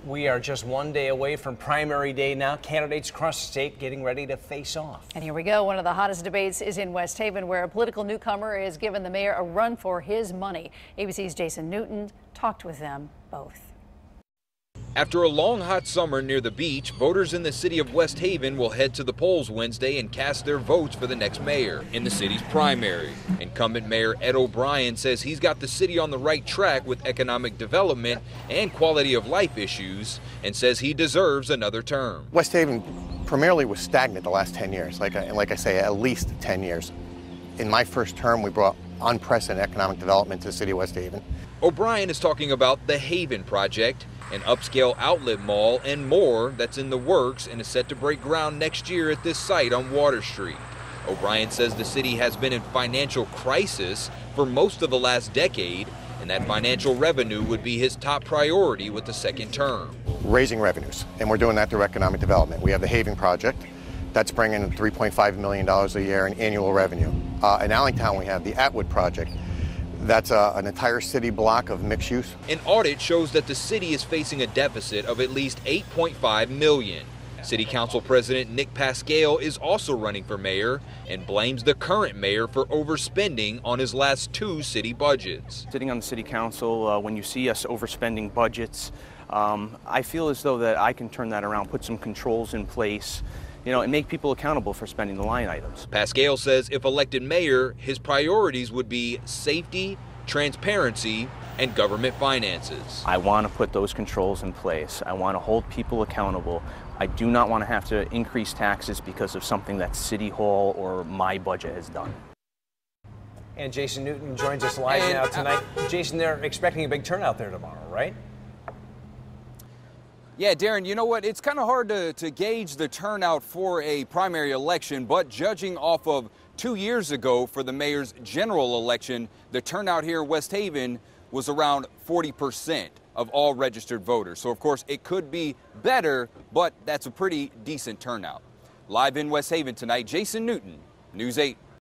We are just one day away from primary day now. Candidates across the state getting ready to face off. And here we go. One of the hottest debates is in West Haven, where a political newcomer is giving the mayor a run for his money. ABC's Jason Newton talked with them both. After a long, hot summer near the beach, voters in the city of West Haven will head to the polls Wednesday and cast their votes for the next mayor in the city's primary. Incumbent Mayor Ed O'Brien says he's got the city on the right track with economic development and quality of life issues, and says he deserves another term. West Haven primarily was stagnant the last 10 years, like I say, at least 10 years. In my first term, we brought unprecedented economic development to the city of West Haven. O'Brien is talking about the Haven Project, an upscale outlet mall, and more that's in the works and is set to break ground next year at this site on Water Street. O'Brien says the city has been in financial crisis for most of the last decade, and that financial revenue would be his top priority with the second term. Raising revenues, and we're doing that through economic development. We have the Haven Project. That's bringing in $3.5 million a year in annual revenue. In Allentown, we have the Atwood Project. That's an entire city block of mixed use. An audit shows that the city is facing a deficit of at least $8.5 million. City Council President Nick Pascale is also running for mayor and blames the current mayor for overspending on his last two city budgets. Sitting on the City Council, when you see us overspending budgets, I feel as though that I can turn that around, put some controls in place, and make people accountable for spending the line items. Pascale says if elected mayor, his priorities would be safety, transparency, and government finances. I want to put those controls in place. I want to hold people accountable. I do not want to have to increase taxes because of something that City Hall or my budget has done. And Jason Newton joins us live now tonight. Jason, they're expecting a big turnout there tomorrow, right? Yeah, Darren, you know what? It's kind of hard to gauge the turnout for a primary election, but judging off of 2 years ago for the mayor's general election, the turnout here in West Haven was around 40% of all registered voters. So, of course, it could be better, but that's a pretty decent turnout. Live in West Haven tonight, Jason Newton, News 8.